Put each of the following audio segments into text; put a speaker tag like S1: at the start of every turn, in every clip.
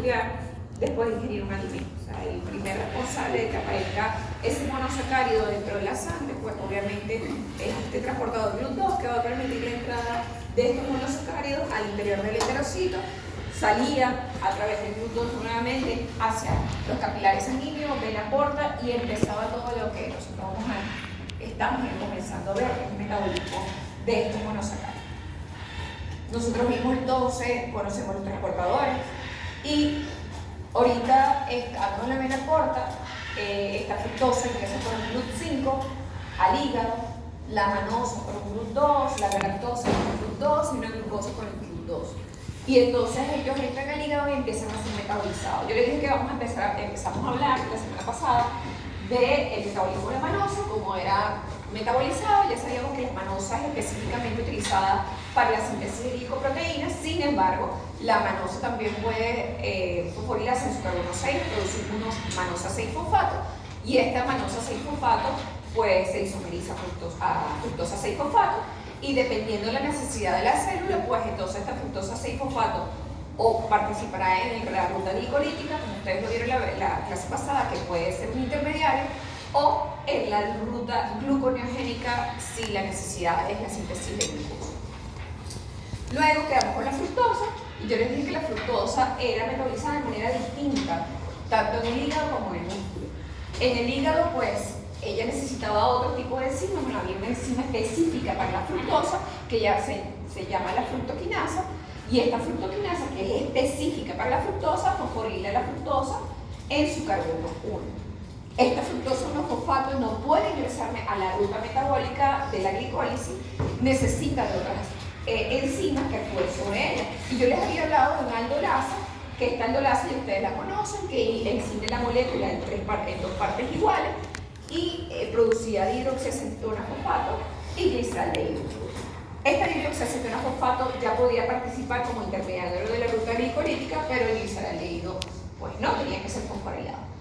S1: mitochondrial después de ingerir un alimento. O sea, el primer responsable de que aparezca ese monosacárido dentro de la sangre, pues obviamente es este transportador GLUT2 que va a permitir la entrada de estos monosacáridos al interior del enterocito, salía a través del GLUT2 nuevamente hacia los capilares sanguíneos, vena porta, y empezaba todo lo que nosotros estamos comenzando a ver, que es el metabolismo de estos monosacáridos. Nosotros mismos entonces conocemos los transportadores y ahorita con la vena porta, esta fructosa ingresa por el GLUT5 al hígado, la manosa por el GLUT2, la galactosa por el GLUT2 y una glucosa por el GLUT2. Y entonces ellos entran al hígado y empiezan a ser metabolizados. Yo les dije que empezamos a hablar la semana pasada del metabolismo de la manosa, como era metabolizado. Ya sabíamos que la manosa es específicamente utilizada para la síntesis de glicoproteínas. Sin embargo, la manosa también puede fosforilarse en su carbono 6, producir unos manosa 6-fosfato, y esta manosa 6-fosfato pues se isomeriza a fructosa 6-fosfato, y dependiendo de la necesidad de la célula, pues entonces esta fructosa 6-fosfato o participará en la ruta glicolítica, como ustedes lo vieron en la clase pasada, que puede ser un intermediario, o en la ruta gluconeogénica si la necesidad es la síntesis de glucosa. Luego quedamos con la fructosa, y yo les dije que la fructosa era metabolizada de manera distinta, tanto en el hígado como en el músculo. En el hígado, pues, ella necesitaba otro tipo de enzima, había una enzima específica para la fructosa, que ya se llama la fructoquinasa, y esta fructoquinasa, que es específica para la fructosa, fosforila la fructosa en su carbono 1. Esta fructosa 1-fosfato no puede ingresarme a la ruta metabólica de la glicólisis, necesita de otras enzimas que actúen sobre ella. Y yo les había hablado de una aldolasa, que esta aldolasa ya ustedes la conocen, que encinde la molécula en dos partes iguales y producía dihidroxiacetona-fosfato y gliceraldehído. Esta dihidroxiacetona-fosfato ya podía participar como intermediario de la ruta glicolítica, pero el gliceraldehído pues no, tenía que ser fosforilado.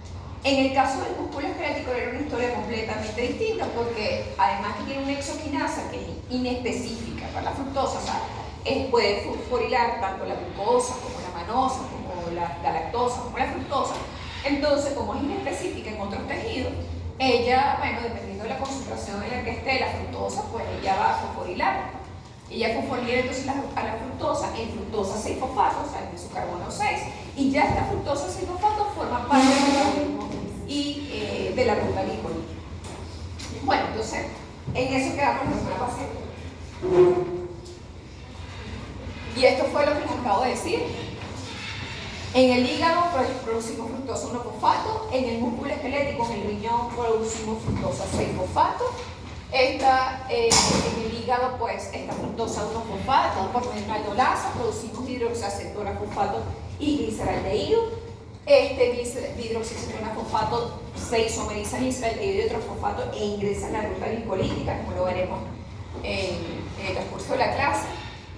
S1: En el caso del músculo esquelético era una historia completamente distinta, porque además que tiene una exoquinasa que es inespecífica para la fructosa, o sea, puede fosforilar tanto la glucosa como la manosa, como la galactosa, como la fructosa. Entonces, como es inespecífica en otros tejidos, ella, bueno, dependiendo de la concentración en la que esté la fructosa, pues ella va a fosforilar. Ella fosforila entonces a la fructosa en fructosa 6-fosfato, o sea, en su carbono 6, y ya esta fructosa 6-fosfato forma parte del metabolismo y de la ruta glicolítica. Bueno, entonces, en eso quedamos la semana pasada. Y esto fue lo que les acabo de decir. En el hígado producimos fructosa 1-fosfato, en el músculo esquelético, en el riñón, producimos fructosa 6-fosfato. En el hígado, pues, esta fructosa 1-fosfato, por medio de una aldolasa, producimos hidroxiacetona-fosfato y gliceraldehído. Este dihidroxiacetona-fosfato se isomeriza en gliceraldehído y otro fosfato e ingresa en la ruta glicolítica, como lo veremos en el transcurso de la clase.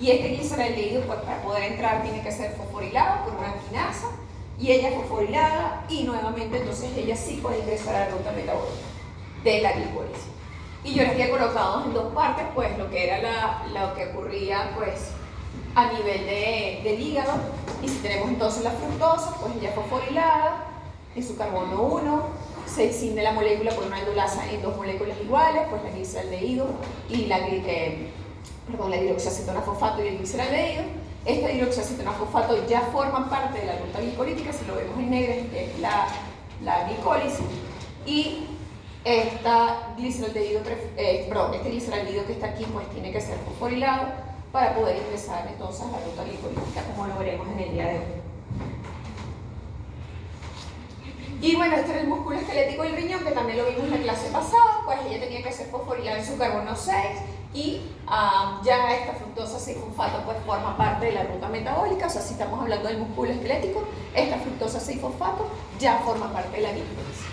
S1: Y este gliceraldehído, pues, para poder entrar tiene que ser fosforilado por una quinasa, y ella es fosforilada, y nuevamente entonces ella sí puede ingresar a la ruta metabólica de la glicólisis. Y yo les había colocado en dos partes, pues, lo que era lo que ocurría, pues, a nivel del hígado. Y si tenemos entonces la fructosa, pues ella es fosforilada en su carbono 1, se escinde la molécula por una aldolasa en dos moléculas iguales, pues la gliceraldehído y la dihidroxiacetona-fosfato y el gliceraldehído. Esta dihidroxiacetona-fosfato ya forma parte de la ruta glicolítica, si lo vemos en negro es la glicólisis, y este gliceraldehído que está aquí, pues tiene que ser fosforilado para poder ingresar entonces a la ruta glicolítica, como lo veremos en el día de hoy. Y bueno, este era el músculo esquelético del riñón, que también lo vimos en la clase pasada, pues ella tenía que ser fosforilada en su carbono 6, y ya esta fructosa 6-fosfato pues forma parte de la ruta metabólica. O sea, si estamos hablando del músculo esquelético, esta fructosa 6-fosfato ya forma parte de la glicólisis.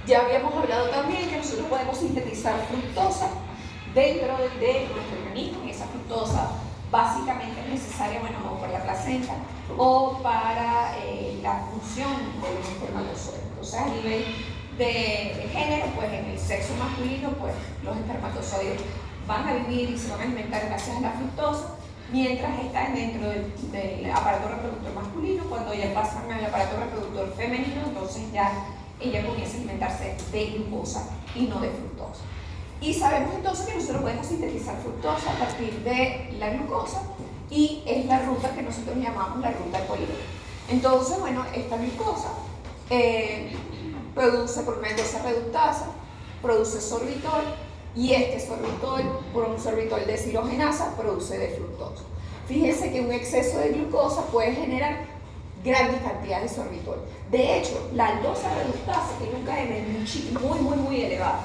S1: Ya habíamos hablado también que nosotros podemos sintetizar fructosa dentro de nuestro organismo, y esa fructosa básicamente es necesaria, bueno, o para la placenta o para la función del espermatozoide. Entonces, a nivel de género, pues en el sexo masculino, pues los espermatozoides van a vivir y se van a alimentar gracias a la fructosa, mientras están dentro del aparato reproductor masculino. Cuando ya pasan al aparato reproductor femenino, entonces ya ella comienza a alimentarse de glucosa y no de fructosa. Y sabemos entonces que nosotros podemos sintetizar fructosa a partir de la glucosa, y es la ruta que nosotros llamamos la ruta del polímero. Entonces, bueno, esta glucosa produce por una endosa reductasa, produce sorbitol, y este sorbitol, por un sorbitol de deshidrogenasa, produce de fructosa. Fíjense que un exceso de glucosa puede generar grandes cantidades de sorbitol. De hecho, la aldosa reductasa tiene un KM muy elevado.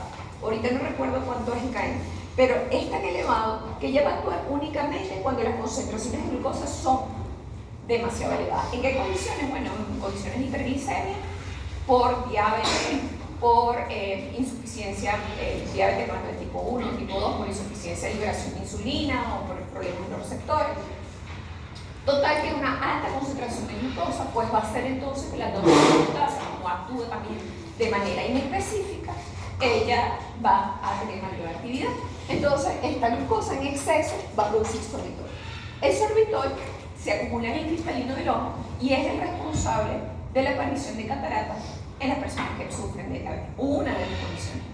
S1: Ahorita no recuerdo cuánto es el KM, pero es tan elevado que ella va a actuar únicamente cuando las concentraciones de glucosa son demasiado elevadas. ¿En qué condiciones? Bueno, en condiciones de hiperglicemia, por diabetes, por insuficiencia, diabetes no de tipo 1, tipo 2, por insuficiencia de liberación de insulina o por problemas de los receptores. Total, que una alta concentración de glucosa pues va a hacer entonces que la glucosa, como actúe también de manera inespecífica, ella va a tener mayor actividad. Entonces, esta glucosa en exceso va a producir sorbitol. El sorbitol se acumula en el cristalino del ojo y es el responsable de la aparición de cataratas en las personas que sufren de diabetes. Una de las condiciones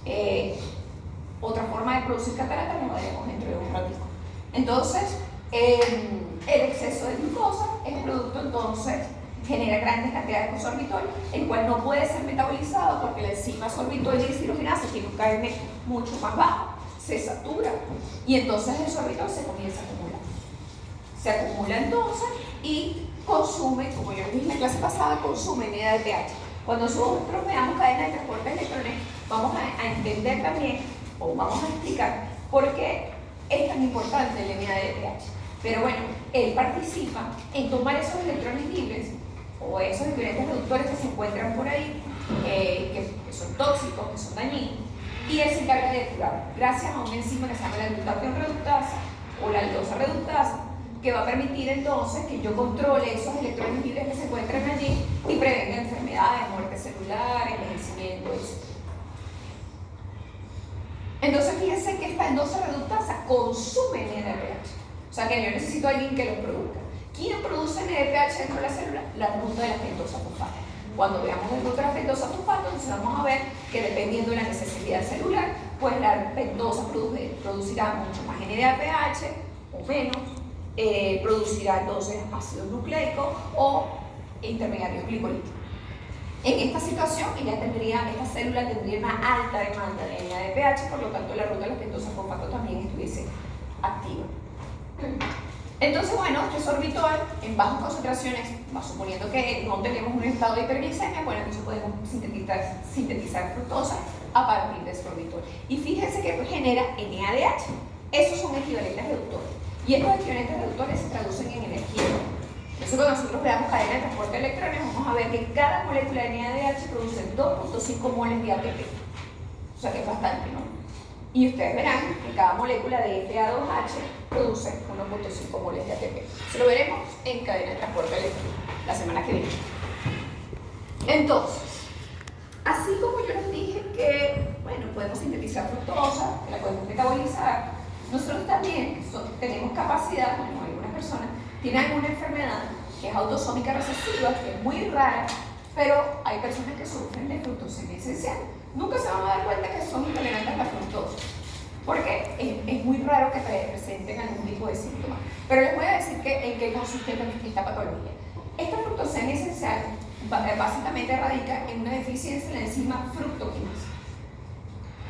S1: es otra forma de producir cataratas, lo veremos dentro de un ratito. Entonces, el exceso de glucosa, el producto entonces genera grandes cantidades de sorbitol, el cual no puede ser metabolizado porque la enzima sorbitol de deshidrogenasa tiene un KM mucho más bajo, se satura y entonces el sorbitol se comienza a acumular. Se acumula entonces y consume, como yo les dije en la clase pasada, consume NADPH. Cuando nosotros veamos cadena de transporte de electrones, vamos a entender también, o vamos a explicar por qué es tan importante el NADPH. Pero bueno, él participa en tomar esos electrones libres o esos diferentes reductores que se encuentran por ahí, que son tóxicos, que son dañinos, y él se encarga de depurar gracias a una enzima que se llama la glutatión reductasa o la aldosa reductasa, que va a permitir entonces que yo controle esos electrones libres que se encuentran allí y prevenga enfermedades, muerte celular, envejecimiento, etc. Entonces fíjense que esta aldosa reductasa consume NADPH, o sea que yo necesito a alguien que lo produzca. ¿Quién produce NADPH dentro de la célula? La ruta de la pentosa fosfato. Cuando veamos la ruta de la pentosa fosfato, entonces vamos a ver que dependiendo de la necesidad celular, pues la pentosa producirá mucho más NADPH o menos, producirá entonces ácido nucleico o intermediarios glicolíticos. En esta situación, esta célula tendría una alta demanda de NADPH, por lo tanto la ruta de la pentosa fosfato también estuviese activa. Entonces, bueno, este sorbitol en bajas concentraciones, suponiendo que no tenemos un estado de hiperglicemia, bueno, entonces podemos sintetizar fructosa a partir de sorbitol. Y fíjense que genera NADH. Esos son equivalentes reductores. Y estos equivalentes reductores se traducen en energía. Entonces, cuando nosotros veamos cadena de transporte de electrones, vamos a ver que cada molécula de NADH produce 2.5 moles de ATP. O sea que es bastante, ¿no? Y ustedes verán que cada molécula de Fa2H produce 1.5 moles de ATP. Se lo veremos en cadena de transporte eléctrico la semana que viene. Entonces, así como yo les dije que, bueno, podemos sintetizar fructosa, que la podemos metabolizar, nosotros también tenemos capacidad, bueno, algunas personas tienen alguna enfermedad que es autosómica recesiva, que es muy rara, pero hay personas que sufren de fructosemia esencial. Nunca se van a dar cuenta que son intolerantes a la fructosa, porque es muy raro que presenten algún tipo de síntoma. Pero les voy a decir en qué consiste esta patología. Esta fructosemia esencial básicamente radica en una deficiencia en la enzima fructoquinasa.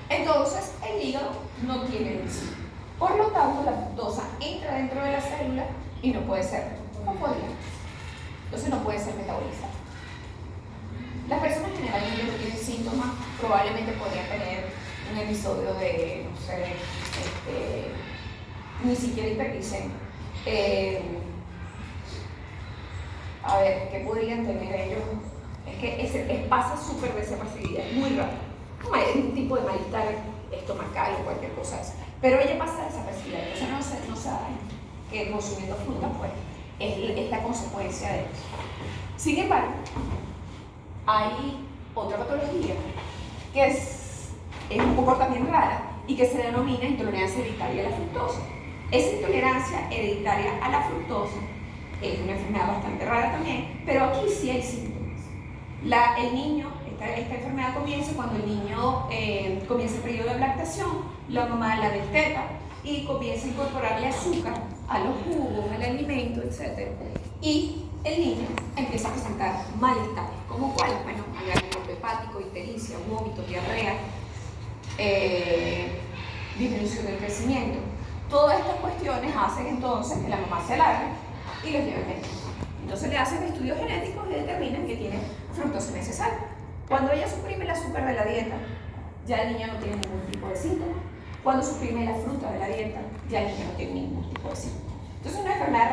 S1: Entonces, el hígado no tiene enzima. Por lo tanto, la fructosa entra dentro de la célula y no puede ser fosfodilada. Entonces, no puede ser metabolizada. Las personas generalmente no tienen síntomas, probablemente podrían tener un episodio de, no sé, ni siquiera hiperglicemia. A ver, ¿qué podrían tener ellos? Es que pasa súper desapercibida, es muy raro. Es un tipo de malestar estomacal o cualquier cosa así. Pero ella pasa desapercibida, entonces no saben que consumiendo fruta pues es la consecuencia de eso. Sin embargo, hay otra patología que es un poco también rara y que se denomina intolerancia hereditaria a la fructosa. Esa intolerancia hereditaria a la fructosa es una enfermedad bastante rara también, pero aquí sí hay síntomas. El niño, esta enfermedad comienza cuando el niño comienza el periodo de lactación, la mamá la desteta y comienza a incorporarle azúcar a los jugos, al alimento, etc. Y el niño empieza a presentar malestar, como cuál, bueno, agrandamiento hepático, ictericia, vómito, diarrea, disminución del crecimiento. Todas estas cuestiones hacen entonces que la mamá se alarme y los lleve al médico. Entonces le hacen estudios genéticos y determinan que tiene fructosa necesaria. Cuando ella suprime el azúcar de la dieta, ya el niño no tiene ningún tipo de síntoma. Cuando suprime la fruta de la dieta, ya el niño no tiene ningún tipo de síntoma. Entonces es una enfermedad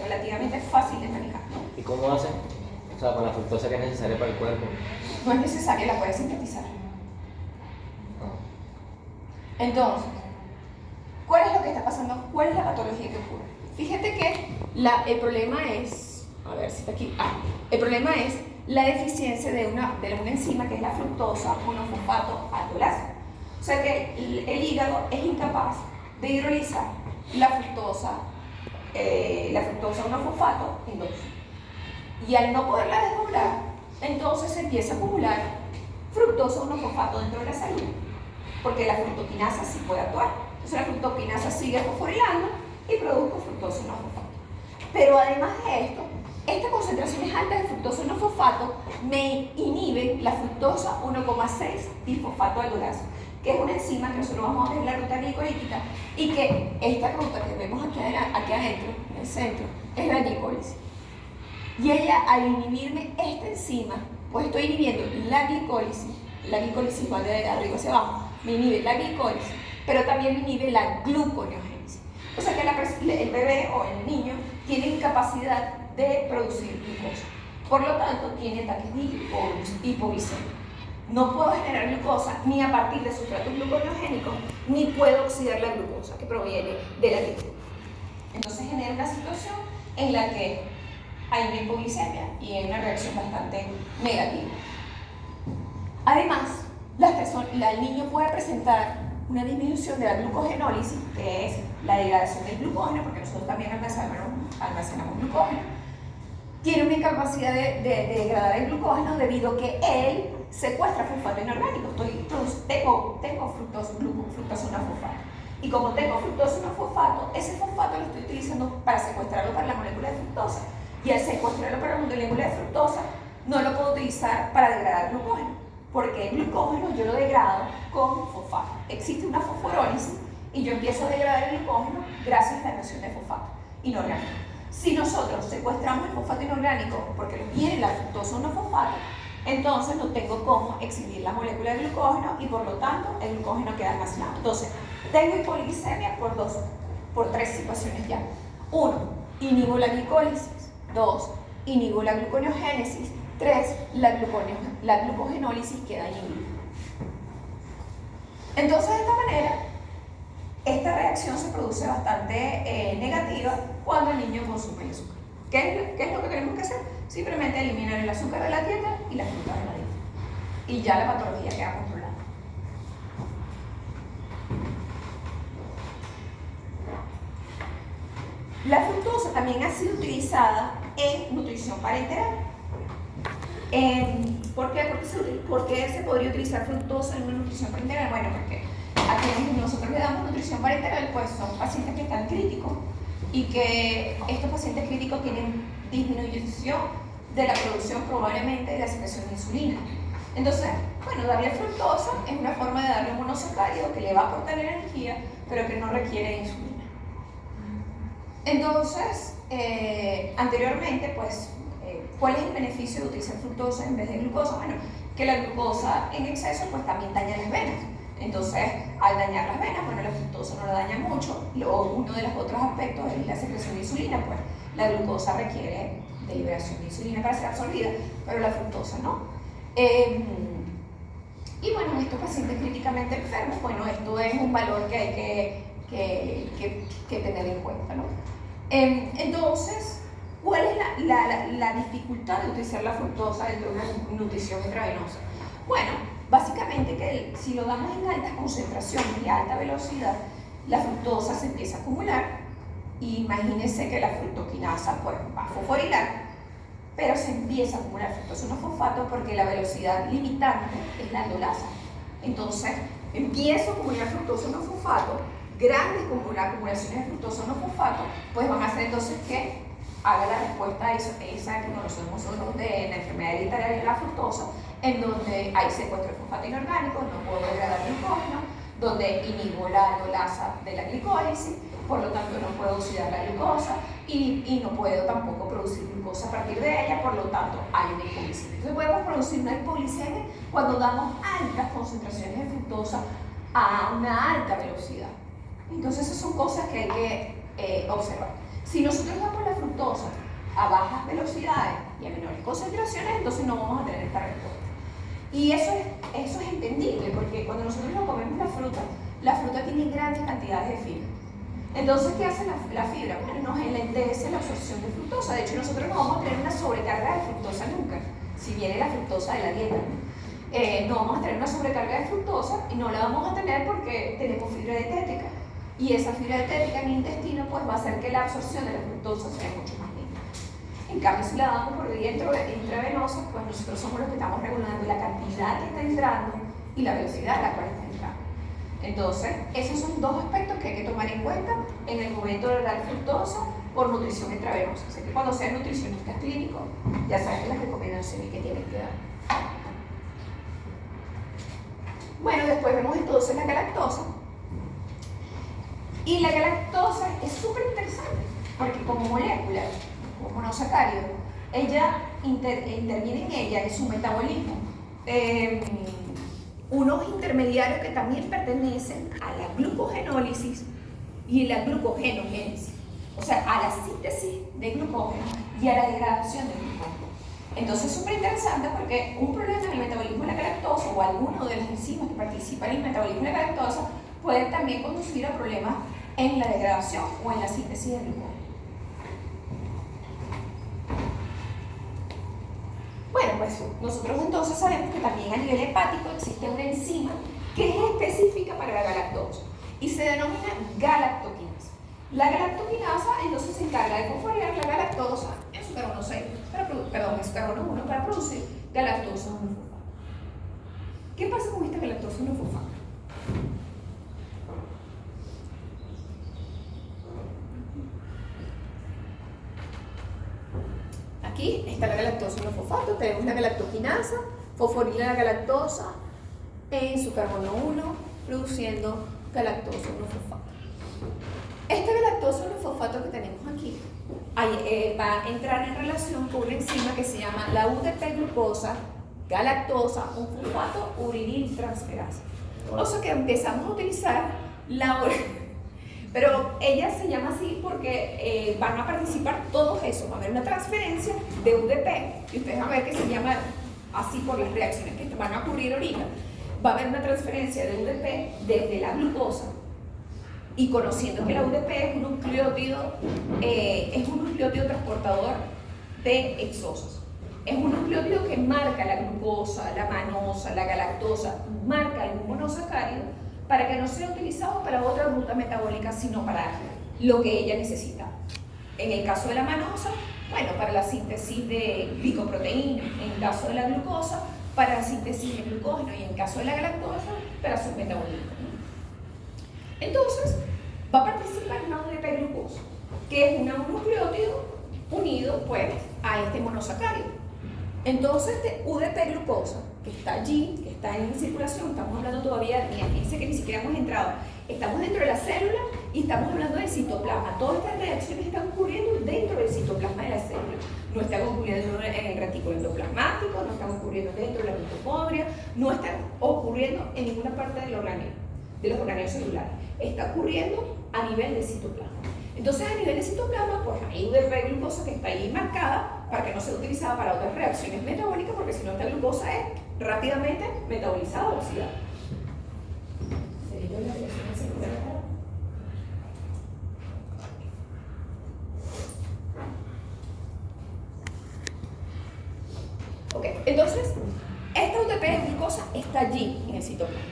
S1: relativamente fácil de manejar.
S2: ¿Y cómo hacen? O sea, con la fructosa que es necesaria para el cuerpo.
S1: No es necesaria, la puedes sintetizar. Entonces, ¿cuál es lo que está pasando? ¿Cuál es la patología que ocurre? Fíjate que el problema es, a ver si está aquí, el problema es la deficiencia de una enzima que es la fructosa monofosfato aldolasa. O sea que el hígado es incapaz de hidrolizar la fructosa monofosfato en 2. Y al no poderla desdoblar, entonces se empieza a acumular fructosa monofosfato dentro de la célula, porque la fructoquinasa sí puede actuar. Entonces la fructoquinasa sigue fosforilando y produce fructosa monofosfato. Pero además de esto, estas concentraciones altas de fructosa monofosfato me inhiben la fructosa 1,6 bifosfato aldolasa, que es una enzima que nosotros vamos a ver en la ruta glicolítica y que esta ruta que vemos aquí adentro, en el centro, es la glicólisis. Y ella, al inhibirme esta enzima, pues estoy inhibiendo la glicólisis va de arriba hacia abajo, me inhibe la glicólisis, pero también me inhibe la gluconeogénesis. O sea que el bebé o el niño tiene incapacidad de producir glucosa. Por lo tanto, tiene ataques de hipoglicemia. No puedo generar glucosa ni a partir de sustratos gluconeogénicos, ni puedo oxidar la glucosa que proviene de la leche. Entonces genera una situación en la que hay una hipoglicemia y hay una reacción bastante negativa. Además, el niño puede presentar una disminución de la glucogenólisis, que es la degradación del glucógeno, porque nosotros también almacenamos glucógeno. Tiene una incapacidad de degradar el glucógeno debido a que él secuestra fosfato inorgánico. Tengo fructosa 1-fosfato. Y como tengo fructosa 1-fosfato, ese fosfato lo estoy utilizando para secuestrarlo para la molécula de fructosa. Y al secuestrarlo para la molécula de fructosa, no lo puedo utilizar para degradar glucógeno, porque el glucógeno yo lo degrado con fosfato. Existe una fosforólisis y yo empiezo a degradar el glucógeno gracias a la reacción de fosfato inorgánico. Si nosotros secuestramos el fosfato inorgánico porque viene la fructosa 1-fosfato, entonces no tengo cómo exhibir la molécula de glucógeno y por lo tanto el glucógeno queda almacenado. Entonces, tengo hipoglicemia por 3 situaciones ya. 1, inhibo la glicólisis. 2, inhibo la gluconeogénesis. 3, la glucogenólisis queda inhibida. Entonces, de esta manera, esta reacción se produce bastante negativa cuando el niño consume el azúcar. ¿Qué es lo que tenemos que hacer? Simplemente eliminar el azúcar de la dieta y la fruta de la dieta. Y ya la patología queda controlada. La fructosa también ha sido utilizada en nutrición parenteral. ¿Por qué se podría utilizar fructosa en una nutrición parenteral? Bueno, porque a quienes nosotros le damos nutrición parenteral, pues son pacientes que están críticos y que estos pacientes críticos tienen disminución de la producción probablemente de la secreción de insulina. Entonces, bueno, darle fructosa es una forma de darle un monosacárido que le va a aportar energía, pero que no requiere insulina. Entonces, anteriormente, pues, ¿cuál es el beneficio de utilizar fructosa en vez de glucosa? Bueno, que la glucosa en exceso pues también daña las venas. Entonces, al dañar las venas, bueno, la fructosa no la daña mucho. Uno de los otros aspectos es la secreción de insulina, pues la glucosa requiere de liberación de insulina para ser absorbida, pero la fructosa no. Y bueno, en estos pacientes críticamente enfermos, bueno, esto es un valor que hay que tener en cuenta, ¿no? Entonces, ¿cuál es la dificultad de utilizar la fructosa dentro de una nutrición intravenosa? si lo damos en altas concentraciones y a alta velocidad, la fructosa se empieza a acumular. Y imagínense que la fructoquinasa pues, va a fosforilar, pero se empieza a acumular fructosa 1-fosfato porque la velocidad limitante es la aldolasa. Entonces, empiezo a acumular fructosa 1-fosfato, grandes acumulaciones de fructosa 1-fosfato, pues van a hacer entonces que haga la respuesta a esa que conocemos nosotros de la enfermedad hereditaria de la fructosa, en donde hay secuestro de fosfato inorgánico, no puedo degradar glucógeno, donde inhibo la aldolasa de la glicólisis, por lo tanto no puedo oxidar la glucosa y no puedo tampoco producir glucosa a partir de ella, por lo tanto hay una hipoglicemia. Entonces podemos producir una hipoglicemia cuando damos altas concentraciones de fructosa a una alta velocidad. Entonces esas son cosas que hay que observar. Si nosotros damos la fructosa a bajas velocidades y a menores concentraciones, entonces no vamos a tener esta respuesta. Y eso es entendible, porque cuando nosotros nos comemos la fruta tiene grandes cantidades de fibra. Entonces, ¿qué hace la fibra? Bueno, nos enlentece la absorción de fructosa. De hecho, nosotros no vamos a tener una sobrecarga de fructosa nunca, si viene la fructosa de la dieta. No vamos a tener una sobrecarga de fructosa y no la vamos a tener porque tenemos fibra dietética. Y esa fibra dietética en el intestino pues, va a hacer que la absorción de la fructosa sea mucho más lenta. En cambio, si la damos por vía intravenosa, pues nosotros somos los que estamos regulando la cantidad que está entrando y la velocidad a la cual está entrando. Entonces, esos son dos aspectos que hay que tomar en cuenta en el momento de dar fructosa por nutrición intravenosa. Así que cuando sean nutricionistas clínicos, ya saben las recomendaciones que tienen que dar. Bueno, después vemos entonces la galactosa. Y la galactosa es súper interesante, porque como molécula, como monosacárido, ella interviene en ella, en su metabolismo, unos intermediarios que también pertenecen a la glucogenólisis y la glucogenogénesis, o sea, a la síntesis de glucógeno y a la degradación de glucógeno. Entonces es súper interesante porque un problema en el metabolismo de la galactosa o alguno de las enzimas que participan en el metabolismo de la galactosa puede también conducir a problemas en la degradación o en la síntesis de glucógeno. Bueno, pues nosotros entonces sabemos que también a nivel hepático existe una enzima que es específica para la galactosa y se denomina galactoquinasa. La galactoquinasa entonces se encarga de fosforilar la galactosa en su carbono 6, en su carbono 1 para producir galactosa 1-fosfato. ¿Qué pasa con esta galactosa 1-fosfato? Aquí está la galactosa 1-fosfato, tenemos la galactoquinasa, fosforila la galactosa en su carbono 1, produciendo galactosa 1-fosfato. Esta galactosa 1-fosfato que tenemos aquí va a entrar en relación con una enzima que se llama la UDP-glucosa, galactosa 1-fosfato, urinil transferasa. O sea que empezamos a utilizar la pero ella se llama así porque van a participar todos esos. Va a haber una transferencia de UDP, y ustedes van a ver que se llama así por las reacciones que van a ocurrir ahorita. Va a haber una transferencia de UDP desde la glucosa, y conociendo que la UDP es un nucleótido transportador de exosas. Es un nucleótido que marca la glucosa, la manosa, la galactosa, marca algún monosacárido para que no sea utilizado para otra ruta metabólica, sino para lo que ella necesita. En el caso de la manosa, bueno, para la síntesis de glicoproteína. En el caso de la glucosa, para la síntesis de glucógeno. Y en el caso de la galactosa, para su metabolismo. Entonces, va a participar una UDP-glucosa, que es un nucleótido unido, pues, a este monosacárido. Entonces, este UDP-glucosa, que está allí, que está en circulación, estamos hablando todavía, fíjense que ni siquiera hemos entrado, estamos dentro de la célula y estamos hablando del citoplasma. Todas estas reacciones están ocurriendo dentro del citoplasma de la célula. No están ocurriendo en el retículo endoplasmático, no están ocurriendo dentro de la mitocondria, no están ocurriendo en ninguna parte del organismo, de los orgánulos celulares. Está ocurriendo a nivel de citoplasma. Entonces, a nivel de citoplasma, pues hay UDP-glucosa que está ahí marcada para que no sea utilizada para otras reacciones metabólicas, porque si no, esta glucosa es rápidamente metabolizada o oxidada. Ok, entonces, esta UDP-glucosa glucosa está allí en el citoplasma.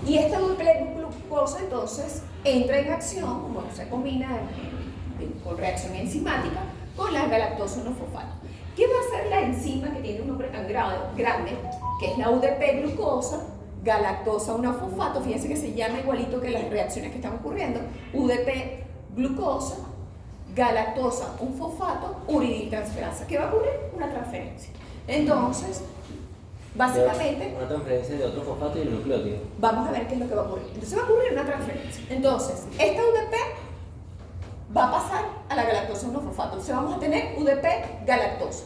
S1: Y esta UDP glucosa entonces entra en acción, bueno, se combina con reacción enzimática con la galactosa 1-fosfato. ¿Qué va a hacer la enzima que tiene un nombre tan grande, que es la UDP glucosa, galactosa 1-fosfato? Fíjense que se llama igualito que las reacciones que están ocurriendo. UDP glucosa, galactosa 1-fosfato, uridiltransferasa. ¿Qué va a ocurrir? Una transferencia. Entonces, básicamente,
S2: una transferencia de otro fosfato y el nucleótido.
S1: vamos a ver qué es lo que va a ocurrir. Entonces va a ocurrir una transferencia. Entonces, esta UDP va a pasar a la galactosa 1-fosfato. Entonces vamos a tener UDP galactosa.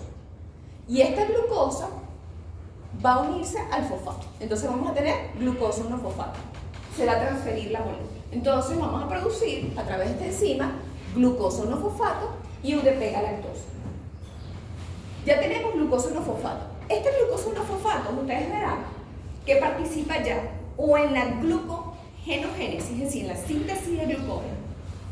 S1: Y esta glucosa va a unirse al fosfato. Entonces vamos a tener glucosa 1-fosfato. Se va a transferir la molécula. Entonces vamos a producir a través de esta enzima glucosa 1-fosfato y UDP galactosa. Ya tenemos glucosa 1-fosfato. Este glucosa 1-fosfato, ustedes verán que participa ya o en la glucogenogénesis, es decir, en la síntesis de glucógeno,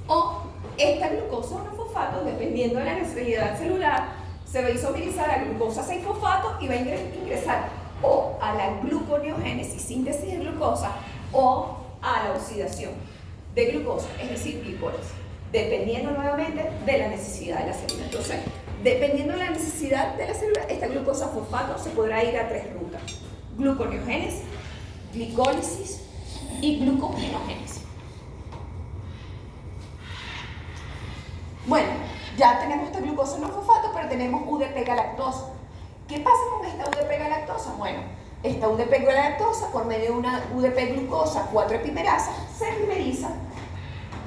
S1: o esta glucosa 1-fosfato, dependiendo de la necesidad celular, se va a isomerizar a glucosa 6-fosfato y va a ingresar o a la gluconeogénesis, síntesis de glucosa, o a la oxidación de glucosa, es decir, glicólisis, dependiendo nuevamente de la necesidad de la célula. Entonces, dependiendo de la necesidad de la célula, esta glucosa fosfato se podrá ir a 3 rutas: gluconeogénesis, glicólisis y glucogenogénesis. Bueno, ya tenemos esta glucosa no fosfato, pero tenemos UDP galactosa. ¿Qué pasa con esta UDP galactosa? Bueno, esta UDP galactosa, por medio de una UDP glucosa 4 epimerasa, se primeriza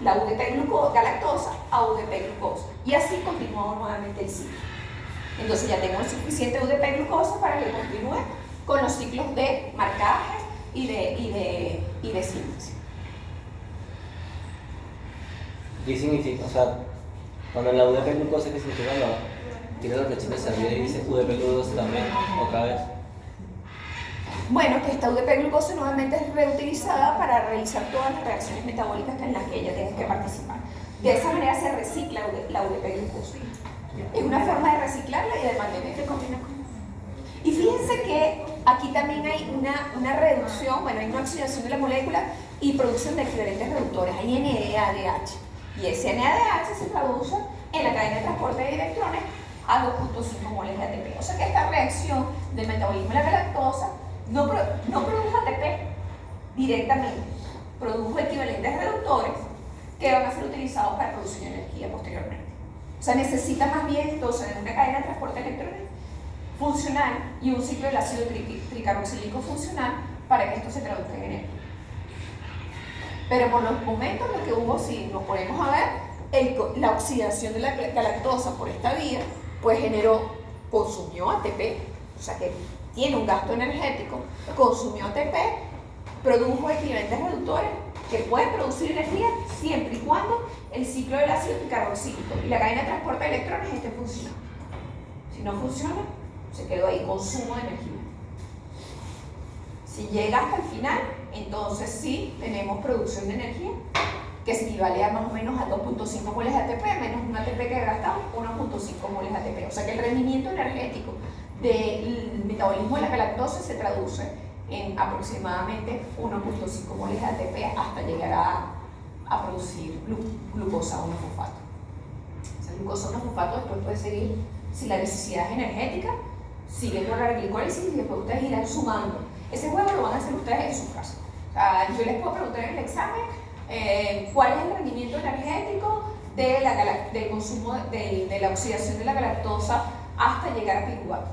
S1: la UDP galactosa a UDP glucosa. Y así continuamos nuevamente el ciclo. Entonces ya tengo suficiente UDP glucosa para que continúe con los ciclos de marcaje y de síntesis.
S2: ¿Qué significa? O sea, cuando la UDP glucosa, ¿qué significa? Tiene la flechita hacia arriba y dice UDP glucosa también, otra vez.
S1: Bueno, que esta UDP glucosa nuevamente es reutilizada para realizar todas las reacciones metabólicas en las que ella tenga que participar. De esa manera se recicla la UDP glucosa. Es una forma de reciclarla y de mantenerla. Y fíjense que aquí también hay una reducción, bueno, hay una oxidación de la molécula y producción de equivalentes reductores. Hay NADH. Y ese NADH se traduce en la cadena de transporte de electrones a 2.5 moles de ATP. O sea que esta reacción del metabolismo de la galactosa no produjo ATP directamente, produjo equivalentes reductores que van a ser utilizados para producir energía posteriormente. O sea, necesita más bien entonces de una cadena de transporte de electrones funcional y un ciclo del ácido tricarboxílico funcional para que esto se traduzca en energía. Pero por los momentos lo que hubo, si nos ponemos a ver, la oxidación de la galactosa por esta vía, pues consumió ATP, o sea que tiene un gasto energético, consumió ATP, produjo equivalentes reductores que pueden producir energía siempre y cuando el ciclo del ácido tricarboxílico y la cadena de transporte de electrones esté funcionando. Si no funciona, se quedó ahí consumo de energía. Si llega hasta el final, entonces sí tenemos producción de energía que se equivale a más o menos a 2.5 moles de ATP menos un ATP que gastamos, 1.5 moles de ATP. O sea que el rendimiento energético del metabolismo de la galactosa se traduce en aproximadamente 1.5 moles de ATP hasta llegar a producir glucosa 1-fosfato. O sea, glucosa 1-fosfato después puede seguir, si la necesidad es energética, sigue con la glicólisis y después ustedes irán sumando. Ese juego lo van a hacer ustedes en su casa. O sea, yo les puedo preguntar en el examen cuál es el rendimiento energético del consumo de la oxidación de la galactosa hasta llegar a piruvato,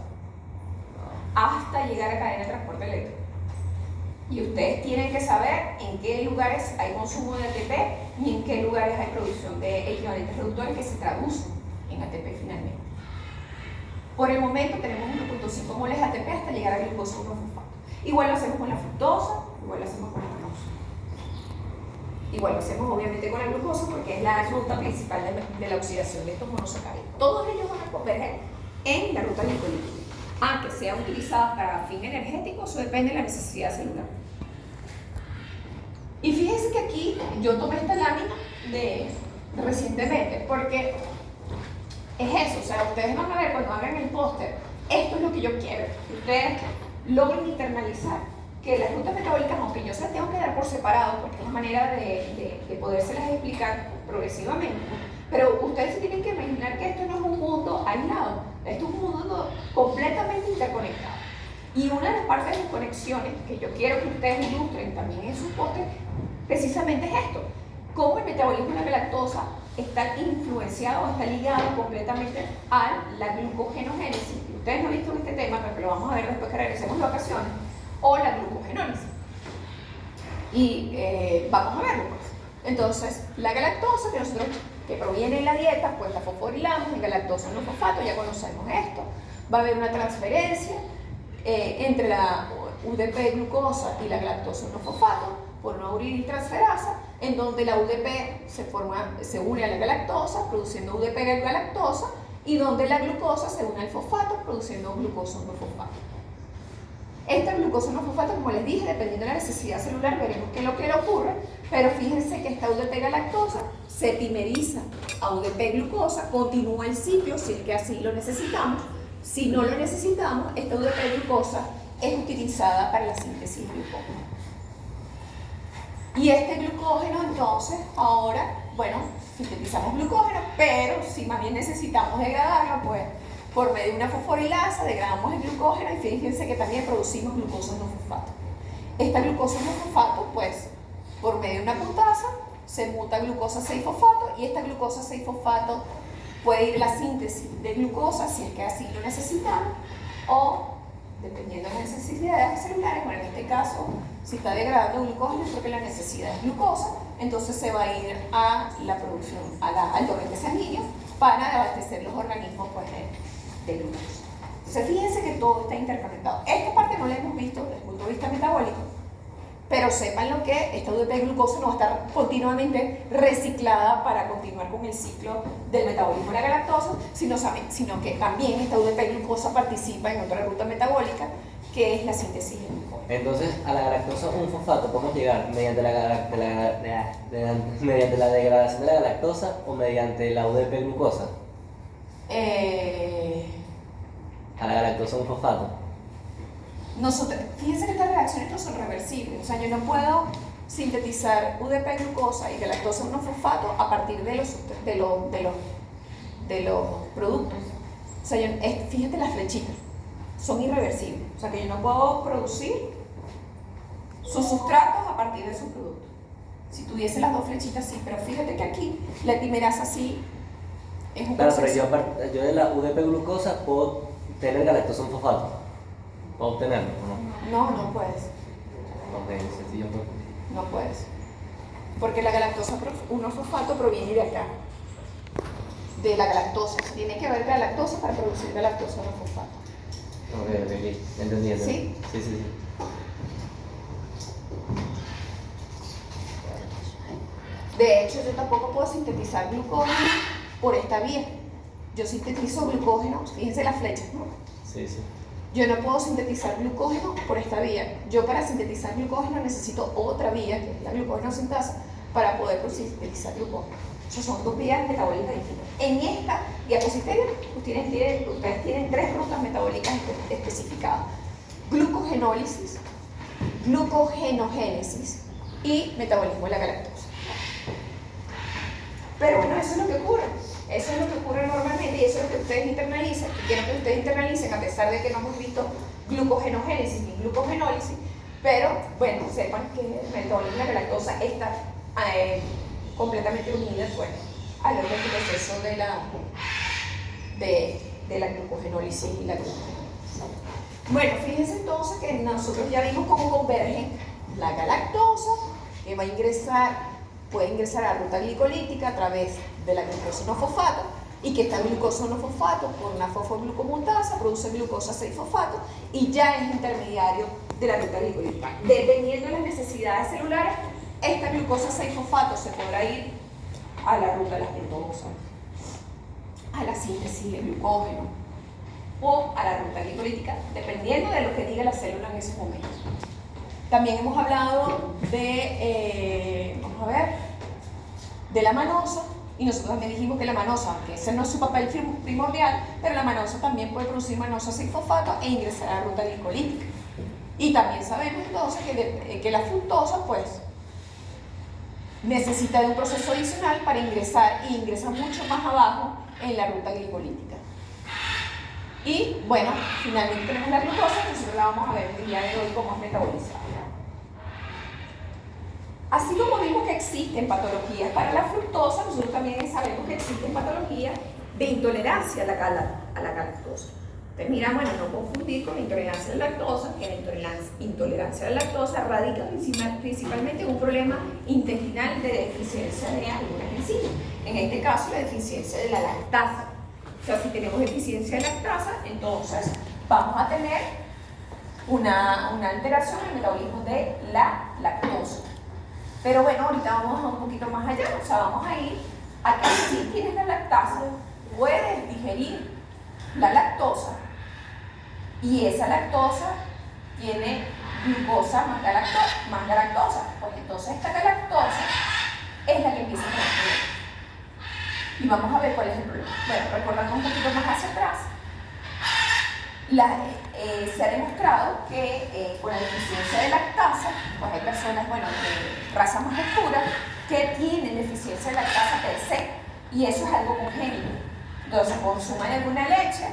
S1: hasta llegar a cadena de transporte eléctrico. Y ustedes tienen que saber en qué lugares hay consumo de ATP y en qué lugares hay producción de equivalentes reductores que se traducen en ATP finalmente. Por el momento tenemos 1.5 moles de ATP hasta llegar a glucosa 1-fosfato. Igual lo hacemos con la fructosa, igual lo hacemos con la glucosa. Igual lo hacemos obviamente con la glucosa porque es la ruta principal de la oxidación de estos monosacáridos. Todos ellos van a converger en la ruta glicolítica. Que sean utilizadas para fin energético, eso depende de la necesidad celular. Y fíjense que aquí yo tomé esta lámina recientemente porque es eso, o sea, ustedes van a ver cuando hagan el póster, esto es lo que yo quiero, que ustedes logren internalizar que las rutas metabólicas, aunque yo se las tengo que dar por separado, porque es la manera de podérselas explicar progresivamente, pero ustedes se tienen que imaginar que esto no es un mundo aislado, esto es un mundo completamente interconectado. Y una de las partes de las conexiones que yo quiero que ustedes ilustren también en sus postes, precisamente es esto, cómo el metabolismo de la galactosa está influenciado o está ligado completamente a la glucogenogénesis. Ustedes no han visto este tema, pero lo vamos a ver después que regresemos de vacaciones, o la glucogenólisis. Y vamos a verlo pues. Entonces, la galactosa que proviene de la dieta, pues la fosforilamos en galactosa no fosfato, ya conocemos esto. Va a haber una transferencia entre la UDP glucosa y la galactosa no fosfato por una uriniltransferasa, en donde la UDP se une a la galactosa produciendo UDP galactosa, y donde la glucosa se une al fosfato produciendo glucosa no fosfato. Esta glucosa no fosfato, como les dije, dependiendo de la necesidad celular, veremos qué es lo que le ocurre, pero fíjense que esta UDP galactosa se dimeriza a UDP glucosa, continúa el ciclo si es que así lo necesitamos. Si no lo necesitamos, esta UDP glucosa es utilizada para la síntesis de glucógeno. Y este glucógeno, entonces, ahora, bueno, sintetizamos glucógeno, pero si más bien necesitamos degradarlo, pues por medio de una fosforilasa degradamos el glucógeno y fíjense que también producimos glucosa no fosfato. Esta glucosa no fosfato, pues, por medio de una puntasa se muta a glucosa 6-fosfato y esta glucosa 6-fosfato puede ir a la síntesis de glucosa si es que así lo necesitamos, o dependiendo de las necesidades celulares, bueno, en este caso, si está degradando glucógeno es porque la necesidad es glucosa, entonces se va a ir a la producción, al torrente sanguíneo para abastecer los organismos pues, de glucosa. Entonces fíjense que todo está interconectado. Esta parte no la hemos visto desde el punto de vista metabólico, pero sepan lo que esta UDP glucosa no va a estar continuamente reciclada para continuar con el ciclo del metabolismo de la galactosa, sino que también esta UDP glucosa participa en otra ruta metabólica que es la síntesis de glucógeno.
S2: Entonces, a la galactosa 1-fosfato podemos llegar mediante mediante la degradación de la galactosa o mediante la UDP glucosa. A la galactosa 1-fosfato.
S1: Fíjense que estas reacciones no son reversibles, o sea, yo no puedo sintetizar UDP glucosa y galactosa 1-fosfato a partir de los productos. O sea, fíjate las flechitas, son irreversibles, o sea que yo no puedo producir sus sustratos a partir de sus productos. Si tuviese las dos flechitas sí, pero fíjate que aquí la dimerasa sí es un
S2: Claro,
S1: proceso.
S2: pero yo de la UDP glucosa puedo tener galactosa 1-fosfato. ¿Puedo obtenerlo o no?
S1: No puedes.
S2: Ok, sencillo.
S1: No puedes. Porque la galactosa 1-fosfato proviene de acá. De la galactosa. Tiene que haber galactosa para producir galactosa 1-fosfato.
S2: Ok, entendí.
S1: ¿Sí?
S2: Sí.
S1: De hecho, yo tampoco puedo sintetizar glucógeno por esta vía. Yo sintetizo glucógeno, fíjense las flechas, ¿no?
S2: Sí.
S1: Yo no puedo sintetizar glucógeno por esta vía. Yo para sintetizar glucógeno necesito otra vía, que es la glucógeno sintasa, para poder sintetizar glucógeno. Esas son dos vías metabólicas distintas. En esta diapositiva, ustedes tienen tres rutas metabólicas especificadas. Glucogenólisis, glucogenogénesis y metabolismo de la galactosa. Pero bueno, eso es lo que ocurre. Eso es lo que ocurre normalmente y eso es lo que ustedes internalizan. Y quiero que ustedes internalicen, a pesar de que no hemos visto glucogenogénesis ni glucogenólisis, pero bueno, sepan que el metabolismo de la galactosa está completamente unida pues, a lo que es el proceso de la glucogenólisis y la glucogenólisis. Bueno, fíjense entonces que nosotros ya vimos cómo convergen la galactosa, que va a puede ingresar a la ruta glicolítica a través de la glucosa 1-fosfato y que esta glucosa 1-fosfato por una fosfoglucomutasa produce glucosa 6-fosfato y ya es intermediario de la ruta glicolítica. Dependiendo de las necesidades celulares, esta glucosa 6-fosfato se podrá ir a la ruta de las pentosas, a la síntesis de glucógeno o a la ruta glicolítica, dependiendo de lo que diga la célula en ese momento. También hemos hablado de, de la manosa, y nosotros también dijimos que la manosa, que ese no es su papel primordial, pero la manosa también puede producir manosa 6-fosfato e ingresar a la ruta glicolítica. Y también sabemos entonces que la fructosa pues necesita de un proceso adicional para ingresar y ingresa mucho más abajo en la ruta glicolítica. Y bueno, finalmente tenemos la glucosa, que nosotros la vamos a ver el día de hoy cómo es metabolizada. Así como vimos que existen patologías para la fructosa, nosotros también sabemos que existen patologías de intolerancia a la lactosa. Entonces, mira, bueno, no confundir con la intolerancia a la lactosa, que la intolerancia a la lactosa radica principalmente en un problema intestinal de deficiencia de algunas enzimas. En este caso, la deficiencia de la lactasa. O sea, si tenemos deficiencia de lactasa, entonces vamos a tener una alteración en el metabolismo de la lactosa. Pero bueno, ahorita vamos a un poquito más allá, o sea, vamos a ir a que si tienes la lactasa, puedes digerir la lactosa y esa lactosa tiene glucosa más galactosa. Pues entonces esta galactosa es la que empieza a consumir. Y vamos a ver cuál es el problema. Bueno, recordando un poquito más hacia atrás, se ha demostrado que con la deficiencia de lactasa, pues hay personas, bueno, de raza más oscura, que tienen deficiencia de lactasa per se, y eso es algo congénito. Entonces consumen alguna leche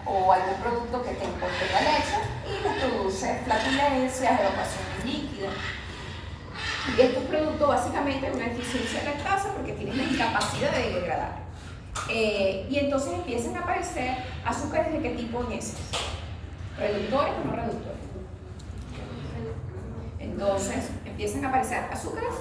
S1: o algún producto que contenga leche y les produce flatulencias, evacuación líquida. Y estos productos básicamente es una deficiencia de lactasa porque tienen la incapacidad de degradar. Y entonces empiezan a aparecer azúcares de qué tipo en heces. ¿Reductores o no reductores? Entonces empiezan a aparecer azúcares